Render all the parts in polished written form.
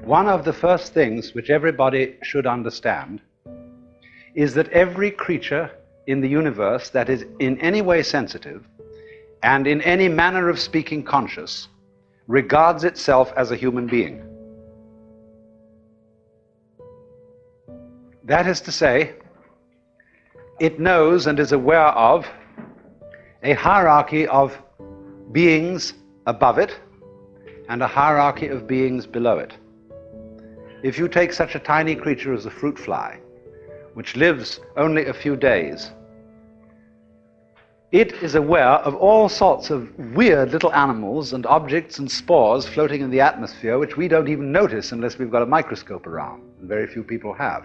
One of the first things which everybody should understand is that every creature in the universe that is in any way sensitive and in any manner of speaking conscious regards itself as a human being. That is to say, it knows and is aware of a hierarchy of beings above it and a hierarchy of beings below it. If you take such a tiny creature as a fruit fly, which lives only a few days, it is aware of all sorts of weird little animals and objects and spores floating in the atmosphere which we don't even notice unless we've got a microscope around, and very few people have.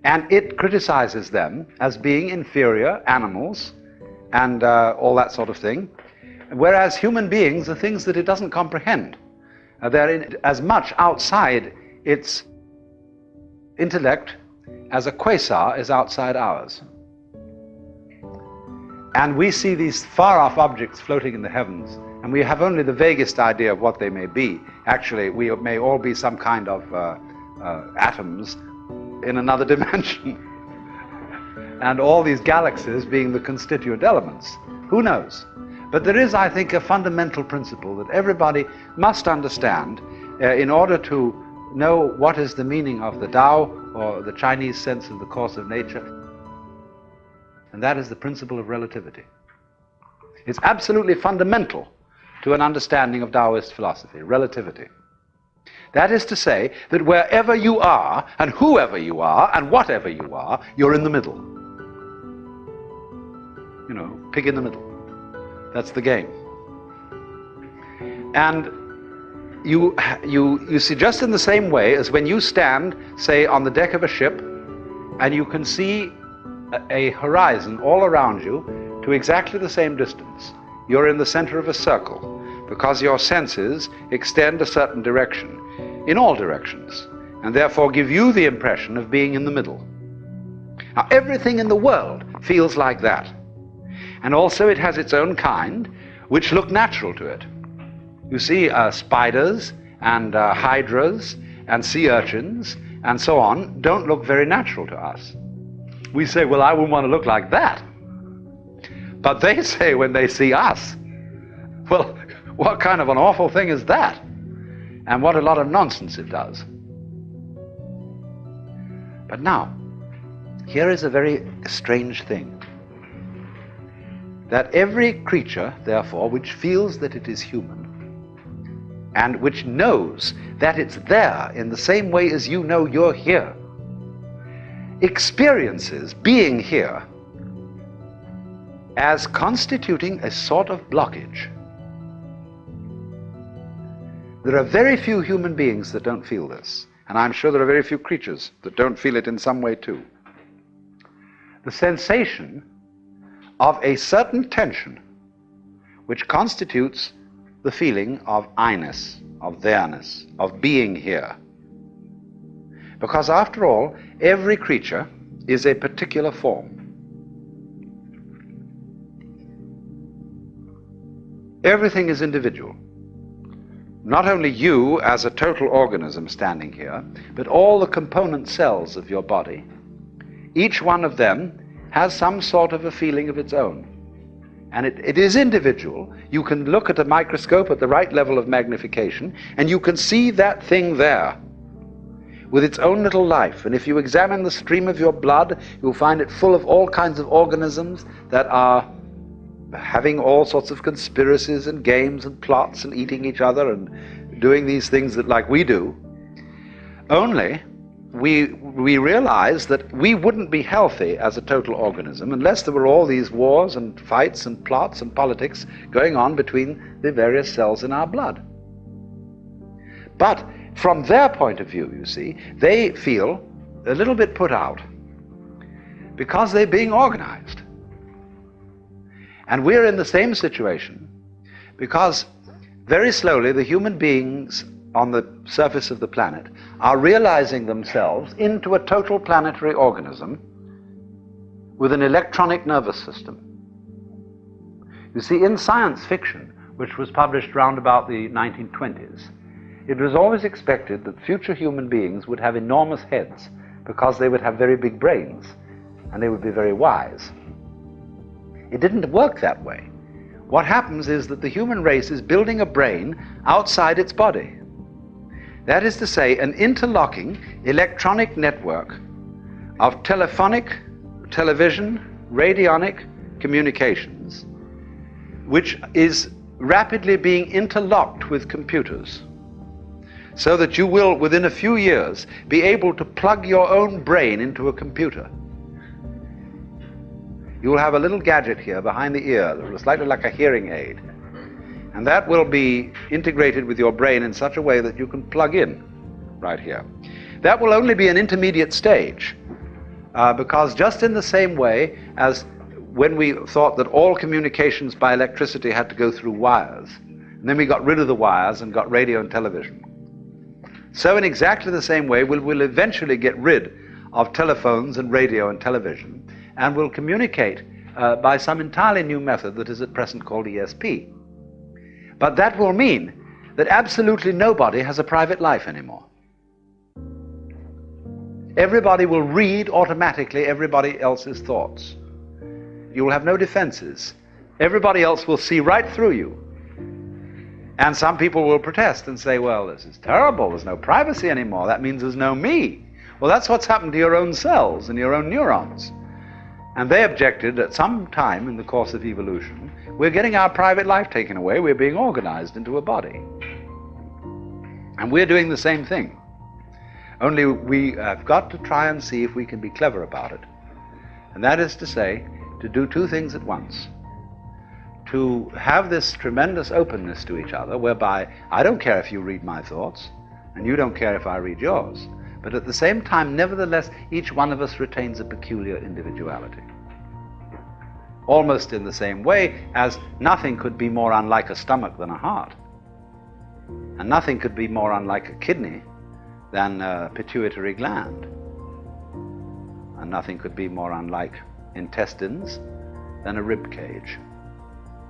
And it criticizes them as being inferior animals and all that sort of thing, whereas human beings are things that it doesn't comprehend. They're as much outside its intellect as a quasar is outside ours. And we see these far-off objects floating in the heavens, and we have only the vaguest idea of what they may be. Actually, we may all be some kind of atoms in another dimension. And all these galaxies being the constituent elements. Who knows? But there is, I think, a fundamental principle that everybody must understand in order to know what is the meaning of the Tao, or the Chinese sense of the course of nature. And that is the principle of relativity. It's absolutely fundamental to an understanding of Taoist philosophy, relativity. That is to say that wherever you are, and whoever you are, and whatever you are, you're in the middle. You know, pig in the middle. That's the game. And you see, just in the same way as when you stand, say, on the deck of a ship, and you can see a horizon all around you to exactly the same distance. You're in the center of a circle because your senses extend a certain direction in all directions, and therefore give you the impression of being in the middle. Now, everything in the world feels like that. And also it has its own kind, which look natural to it. You see, spiders and hydras and sea urchins and so on don't look very natural to us. We say, well, I wouldn't want to look like that. But they say when they see us, well, what kind of an awful thing is that? And what a lot of nonsense it does. But now, here is a very strange thing. That every creature, therefore, which feels that it is human, and which knows that it's there in the same way as you know you're here, experiences being here as constituting a sort of blockage. There are very few human beings that don't feel this, and I'm sure there are very few creatures that don't feel it in some way too. The sensation of a certain tension which constitutes the feeling of I-ness, of there-ness, of being here. Because after all, every creature is a particular form. Everything is individual. Not only you as a total organism standing here, but all the component cells of your body. Each one of them has some sort of a feeling of its own. And it is individual. You can look at a microscope at the right level of magnification, and you can see that thing there with its own little life. And if you examine the stream of your blood, you'll find it full of all kinds of organisms that are having all sorts of conspiracies and games and plots and eating each other and doing these things that like we do. Only we realize that we wouldn't be healthy as a total organism unless there were all these wars and fights and plots and politics going on between the various cells in our blood. But from their point of view, you see, they feel a little bit put out because they're being organized. And we're in the same situation because very slowly the human beings on the surface of the planet are realizing themselves into a total planetary organism with an electronic nervous system. You see, in science fiction, which was published round about the 1920s, it was always expected that future human beings would have enormous heads because they would have very big brains and they would be very wise. It didn't work that way. What happens is that the human race is building a brain outside its body. That is to say, an interlocking electronic network of telephonic, television, radionic communications, which is rapidly being interlocked with computers, so that you will, within a few years, be able to plug your own brain into a computer. You will have a little gadget here behind the ear that looks slightly like a hearing aid, and that will be integrated with your brain in such a way that you can plug in right here. That will only be an intermediate stage, because just in the same way as when we thought that all communications by electricity had to go through wires, and then we got rid of the wires and got radio and television, so in exactly the same way we'll eventually get rid of telephones and radio and television, and will communicate by some entirely new method that is at present called ESP. But that will mean that absolutely nobody has a private life anymore. Everybody will read automatically everybody else's thoughts. You will have no defenses. Everybody else will see right through you. And some people will protest and say, well, this is terrible, there's no privacy anymore, that means there's no me. Well, that's what's happened to your own cells and your own neurons. And they objected at some time in the course of evolution, we're getting our private life taken away, we're being organized into a body. And we're doing the same thing. Only we have got to try and see if we can be clever about it. And that is to say, to do two things at once. To have this tremendous openness to each other, whereby I don't care if you read my thoughts, and you don't care if I read yours, but at the same time, nevertheless, each one of us retains a peculiar individuality. Almost in the same way as nothing could be more unlike a stomach than a heart, and nothing could be more unlike a kidney than a pituitary gland, and nothing could be more unlike intestines than a rib cage.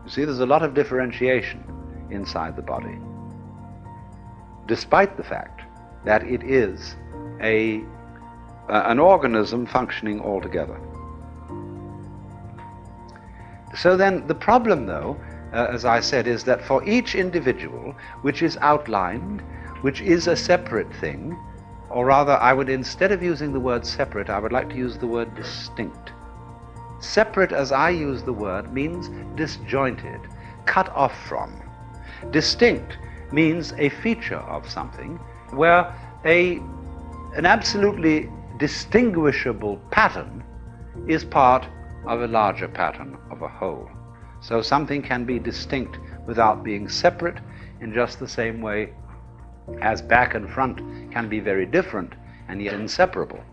You see, there's a lot of differentiation inside the body, despite the fact that it is an organism functioning altogether. So then the problem, though, as I said, is that for each individual, which is outlined, which is a separate thing, or rather, I would, instead of using the word separate, I would like to use the word distinct. Separate, as I use the word, means disjointed, cut off from. Distinct means a feature of something where an absolutely distinguishable pattern is part of a larger pattern of a whole. So something can be distinct without being separate, in just the same way as back and front can be very different and yet inseparable.